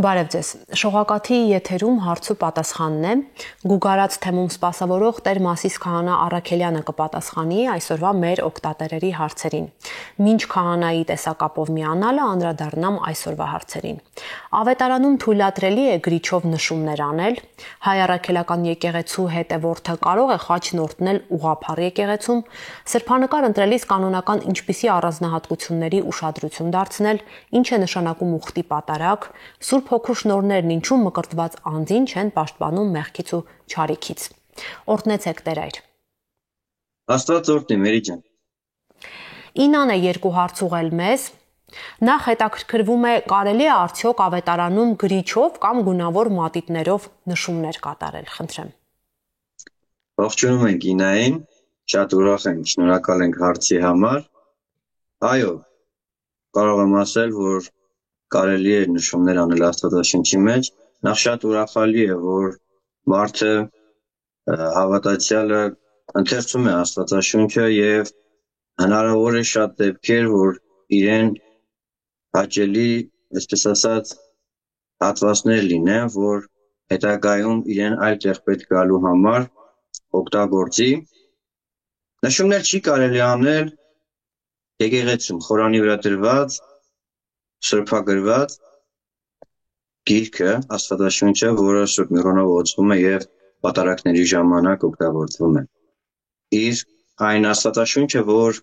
Բարև ձեզ, շողակաթի եթերում հարցու պատասխանն է, գուգարած թեմում սպասավորող Տեր Մասիս քահանա Առաքելյանը կպատասխանի այսօրվա մեր օգտատերերի հարցերին։ Մինչ քահանայի տեսակապով միանալը անդրադառնամ այսօրվա հարցերին։ Ավետարանում թույլատրելի է գրիչով նշումներ անել, հայ առաքելական եկեղեցու հետևորդը կարող է խաչն օրհնել ուղղափառ եկեղեցում, սրբանկար ընտրելիս կանոնական ինչպիսի առանձնահատկությունների ուշադրություն դարձնել, ինչ է նշանակում ուխտի պատարագ, Սուրբ Հոգու շնորհներն ինչու մկրտված անձին չեն պաշտպանում մեղքից ու չարիքից։ Օրհնեցեք Տեր այր։ Աստված օրհնի, Մերի ջան։ Ինան է երկու հարց ուղղել մեզ։ Նախ հետաքրքրվում է, կարելի է արդյոք ավետարանում գրիչով կամ գունավոր մատիտներով նշումներ կատարել, խնդրեմ։ Ողջունում ենք Ինային, շատ ուրախ ենք, շնորհակալ ենք հարցի համար։ Այո, կարող եմ ասել, որ կարելի է նշումներ անել Աստվածաշնչի մեջ։ Նախ շատ ուրախալի է, որ մարդը հավատացյալը ընթերցում է Աստվածաշունչը եւ հնարավոր է շատ դեպքեր, որ իրեն հաճելի, այսպես ասած, հատվածներ լինեն, որ հետագայում իրեն այլ տեղ պետք գալու համար օգտագործի։ Նշումներ չի կարելի անել եկեղեցում, խորանի վրա դրված, սրբագրված գիրքը, Աստվածաշունչը, որը Սուրբ Միրոնով օծվում է եւ պատարագների ժամանակ օգտագործվում է։ Իսկ այն Աստվածաշունչը, որ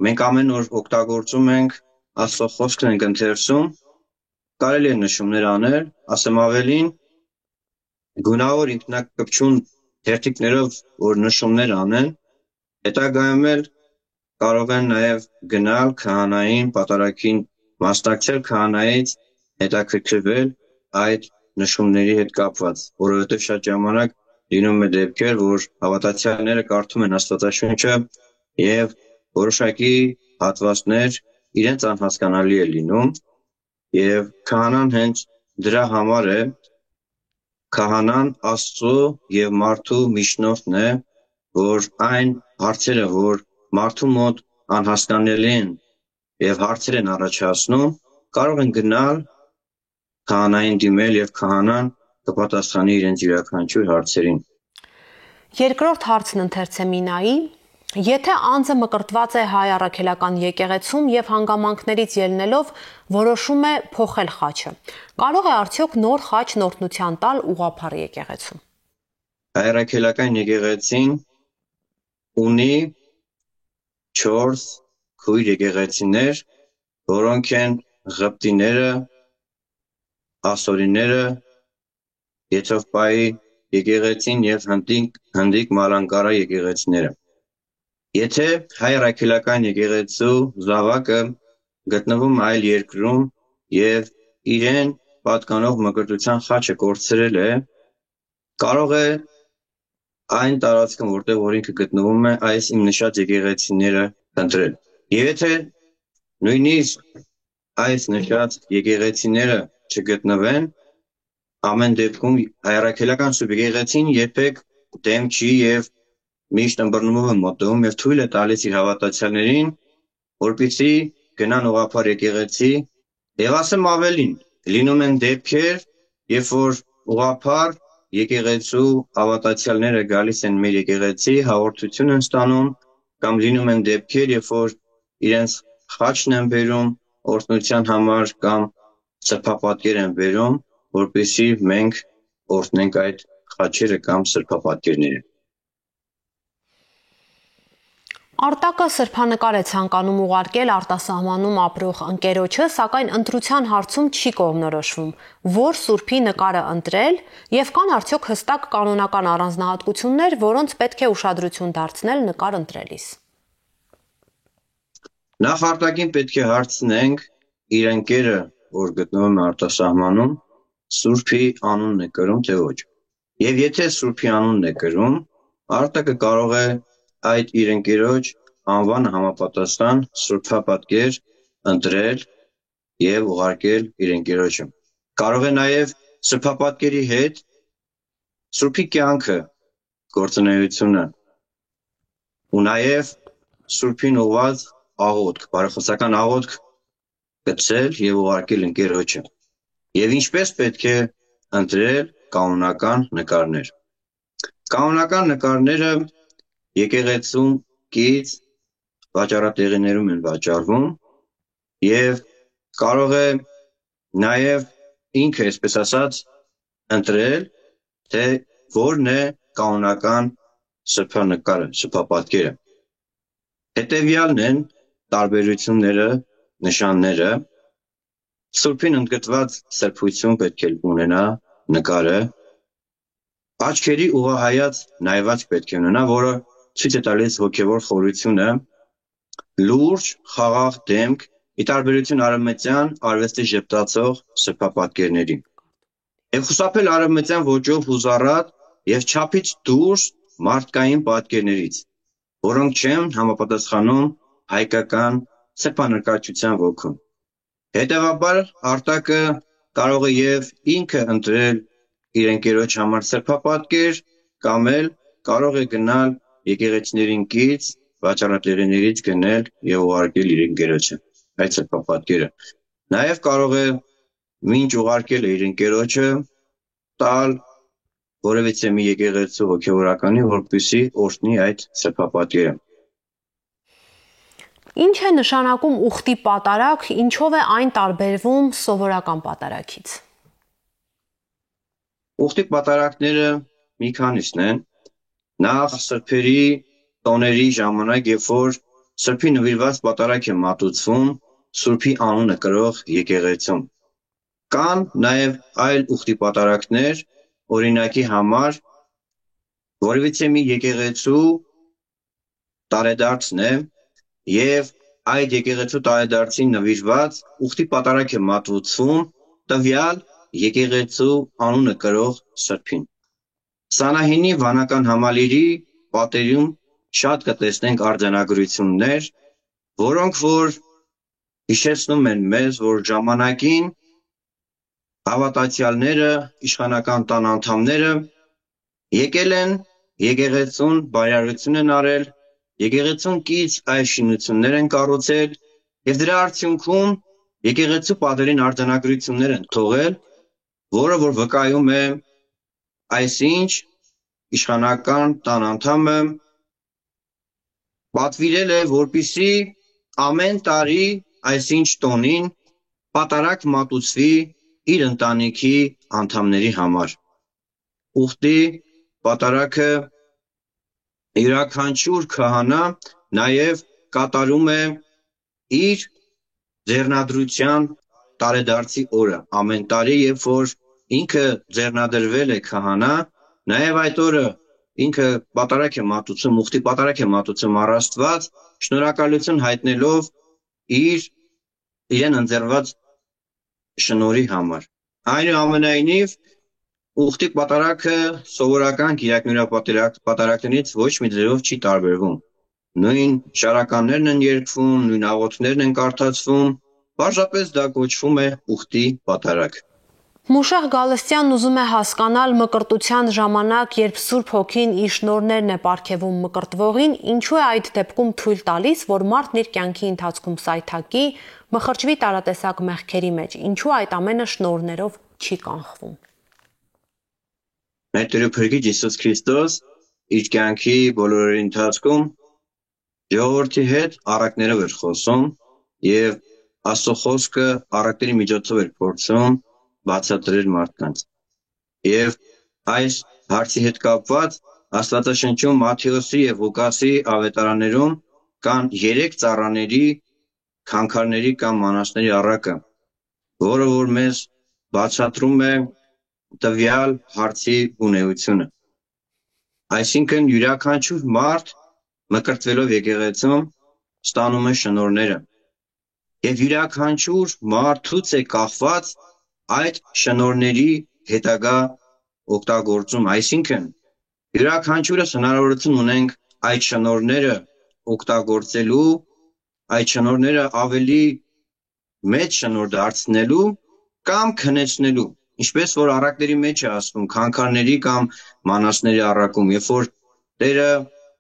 մենք ամեն օր օգտագործում ենք, Աստծո խոսքն ենք ընթերցում, կարելի է նշումներ անել, ասեմ ավելին, գունավոր ինքնակպչուն թերթիկներով, որ նշումներ անեն, հետագայում էլ կարող են նաև գնալ քահանային, պատարագին մասնակցել քահանայից հետաքրքրվել այդ նշումների հետ կապված, որովհետև շատ ժամանակ լինում է դեպքեր, որ հավատացյալները կարդում են Աստվածաշունչը եւ որոշակի հատվածներ իրենց անհասկանալի է լինում եւ քահանան հենց դրա համար է քահանան Աստծո եւ մարդու միջնորդն է, որ այն հարցերը, որ մարդու մոտ անհասկանալի են եւ հարցեր են առաջացնում, կարող են գնալ քահանային դիմել եւ քահանան կպատասխանի իրենց յուրաքանչյուր հարցերին։ Երկրորդ հարցն ընթերցեմ Ինայի։ Եթե անձը մկրտված է հայ առաքելական եկեղեցում եւ հանգամանքներից ելնելով որոշում է փոխել խաչը, կարող է արդյոք նոր խաչ օրհնության տալ ուղղափառ եկեղեցում։ Հայ առաքելական եկեղեցին ունի 4 քույր եկեղեցիներ, որոնք են Ղպտիները, Ասորիները, Եթովպայի եկեղեցին եւ Հնդիկ Մալանկարա եկեղեցիները։ Եթե հայ առաքելական եկեղեցու զավակը գտնվում այլ երկրում եւ իրեն պատկանող մկրտության խաչը կորցրել է, կարող է այն տարածքում, որտեղ որ ինքը գտնվում է, այս իմ նշած եկեղեցիները ընտրել։ Եվ եթե նույնիսկ այս նշած եկեղեցիները չգտնվեն, ամեն դեպքում հայ առաքելական Սուրբ եկեղեցին երբեք դեմ չի եւ միշտ ըմբռնումով է մոտենում եւ թույլ է տալիս իր հավատացյալներին, որպեսզի գնան ուղղափառ եկեղեցի եւ ասեմ ավելին, լինում են դեպքեր, երբ որ ուղղափառ եկեղեցու հավատացյալները գալիս են մեր եկեղեցի, հաղորդություն են ստանում, կամ լինում են դեպքեր, երբ որ իրենց խաչն են բերում օրհնության համար կամ սրբապատկեր են բերում, որպեսզի մենք օրհնենք այդ խաչերը կամ սրբապատկերները։ Արտակը սրբանկար է ցանկանում ուղարկել արտասահմանում ապրող ընկերոջը, սակայն ընտրության հարցում չի կողմնորոշվում, որ սուրբի նկարը ընտրել եւ կան արդյոք հստակ կանոնական առանձնահատկություններ, որոնց պետք է ուշադրություն դարձնել նկար ընտրելիս։ Նախ արտակին պետք է հարցնենք իր ընկերը, որ գտնվում է արտասահմանում, սուրբի անունն է կրում թե ոչ։ Եվ եթե սուրբի անունն է կրում, արտակը կարող է այդ իր ընկերոջ անվանը համապատասխան սրբապատկեր ընտրել եւ ուղարկել իր ընկերոջը։ Կարող է նաեւ սրբապատկերի հետ սուրբի կյանքը, գործունեությունը ու նաեւ սուրբին ուղված աղոթք, բարեխոսական աղոթք գցել եւ ուղարկել ընկերոջը։ Եվ ինչպես պետք է ընտրել կանոնական նկարներ։ Կանոնական նկարները եկեղեցում կից վաճառատեղիներում են վաճառվում եւ կարող է նաեւ ինքը, այսպես ասած, ընտրել, թե որն է կանոնական սրբանկարը, սրբապատկերը։ Հետևյալն են տարբերությունները, նշանները։ Սուրբին ընդգրկված սրբություն պետք է ունենա նկարը, աչքերի ուղղահայաց նայված պետք է ունենա, որը ցույց է տալիս հոգևոր խորությունը, լուրջ, խաղաղ դեմք, ի տարբերություն արևմտյան արվեստի ժպտացող սրբապատկերների։ Եվ խուսափել արևմտյան ոճով հուզառատ եւ չափից դուրս մարդկային պատկերներից, որոնք չեն համապատասխանում հայկական սրբանկարչության ոգուն։ Հետևաբար արտակը կարող է եւ ինքը ընտրել իր ընկերոջ համար սրբապատկեր կամ էլ կարող է գնալ եկեղեցիներին կից վաճառատեղիներից գնել եւ ուղարկել իր ընկերոջը այդ սրբապատկերը։ Նաեւ կարող է մինչ ուղարկել իր ընկերոջը տալ որևիցե մի եկեղեցու հոգևորականի, որպեսզի օրհնի այդ սրբապատկերը։ Ինչ է նշանակում ուխտի պատարագ, ինչով է այն տարբերվում սովորական պատարագից։ Ուխտի պատարագները մի քանիսն են։ Նախ սրբերի տոների ժամանակ, երբ որ սրբի նվիրված պատարագ է մատուցվում սուրբի անունը կրող եկեղեցում։ Կան նաև այլ ուխտի պատարագներ, օրինակի համար որևիցե մի եկեղեցու տարեդարձն է եւ այդ եկեղեցու տարեդարձին նվիրված ուխտի պատարագ է մատուցվում տվյալ եկեղեցու անունը կրող սրբին։ Սանահինի վանական համալիրի պատերում շատ կտեսնենք արձանագրություններ, որոնք որ հիշեցնում են մեզ, որ ժամանակին հավատացյալները, իշխանական տան անդամները եկել են եկեղեցուն, բարյարություն են արել, եկեղեցուն կից այլ շինություններ են կառուցել եւ դրա արդյունքում եկեղեցու պատերին արձանագրություններ են թողել, որը որ վկայում է այսինչ իշխանական տան անդամը պատվիրել է, որպեսզի ամեն տարի այսինչ տոնին պատարագ մատուցվի իր ընտանիքի անդամների համար։ Ուխտի պատարագը յուրաքանչյուր քահանա նաև կատարում է իր ձեռնադրության տարեդարձի օրը, ամեն տարի, երբ որ ինքը ձեռնադրվել է քահանա, նաև այդ օրը ինքը պատարագ է մատուցում, ուխտի պատարագ է մատուցում առ Աստված, շնորհակալություն հայտնելով իրեն ընձեռված շնորհի համար։ Այնուամենայնիվ, ուխտի պատարագը սովորական կիրակնորապատարագներից ոչ մի ձևով չի տարբերվում։ Նույն շարականներն են երգվում, նույն աղոթքներն են կարդացվում, պարզապես դա կոչվում է ուխտի պատարագ։ Մուշեղ Գալստյանն ուզում է հասկանալ մկրտության ժամանակ, երբ Սուրբ Հոգին իր շնորհներն է պարգևում մկրտվողին, ինչու է այդ դեպքում թույլ տալիս, որ մարդն իր կյանքի ընթացքում սայթակի, մխրճվի տարատեսակ մեղքերի մեջ, ինչու այդ ամենը շնորհներով չի կանխվում։ Մեր Տեր ու Փրկիչ Հիսուս Քրիստոս իր կյանքի բոլոր ընթացքում ժողովրդի հետ առակներով էր խոսում եւ Աստծո խոսքը առակների միջոցով էր փորձում բացատրել մարդկանց։ Եվ այս հարցի հետ կապված Աստվածաշնչում Մատթեոսի եւ Ղուկասի ավետարաններում կան 3 ծառաների, քանքարների կամ մանասների առակը, որը որ մեզ բացատրում է տվյալ հարցի ունեությունը։ Այսինքն յուրաքանչյուր մարդ մկրտվելով եկեղեցում ստանում է շնորհները եւ յուրաքանչյուր մարդուց է կախված այդ շնորհների հետագա օգտագործում, այսինքն յուրաքանչյուրս հնարավորություն ունենք այդ շնորհները օգտագործելու, այդ շնորհները ավելի մեծ շնորհ դարձնելու կամ քնեցնելու, ինչպես որ առակների մեջ է ասվում, քանքարների կամ մանասների առակում, երբ որ Տերը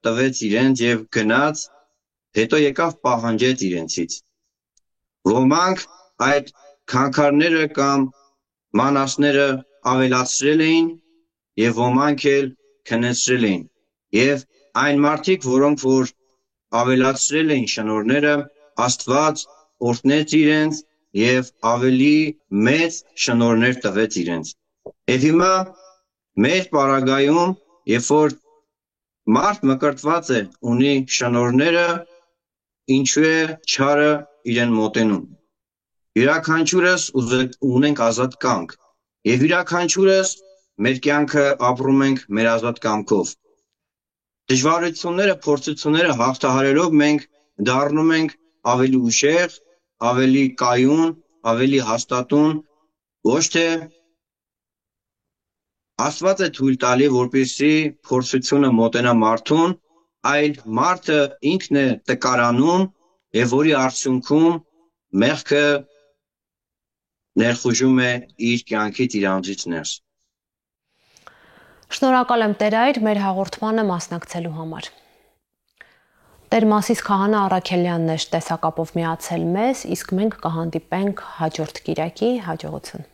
տվեց իրենց եւ գնաց, հետո եկավ պահանջեց իրենցից։ Ոմանք այդ քանքարները կամ մանասները ավելացրել էին եւ ոմանք էլ քնեցրել էին։ Եվ այն մարդիկ, որոնք որ ավելացրել էին շնորհները, Աստված օրհնեց իրենց եւ ավելի մեծ շնորհներ տվեց իրենց։ Եվ հիմա մեր պարագայում, երբ որ մարդ մկրտված է, ունի շնորհները, ինչու է չարը իրեն մոտենում։ Յուրաքանչյուրս ունենք ազատ կամք եւ յուրաքանչյուրս մեր կյանքը ապրում ենք մեր ազատ կամքով։ Դժվարությունները, փորձությունները հաղթահարելով մենք դառնում ենք ավելի ուժեղ, ավելի կայուն, ավելի հաստատուն, ոչ թե Աստված է թույլ տալի, որպեսզի փորձությունը մոտենա մարդուն, այլ մարդը ինքն է տկարանում եւ որի արդյունքում մեղքը ներխուժում է իր կյանքից, իր անձից ներս։ Շնորհակալ եմ Տեր Այր մեր հաղորդմանը մասնակցելու համար։ Տեր-Մասիս քահանա Առաքելյանն է տեսակապով միացել մեզ, իսկ մենք կհանդիպենք հաջորդ կիրակի, հաջողություն։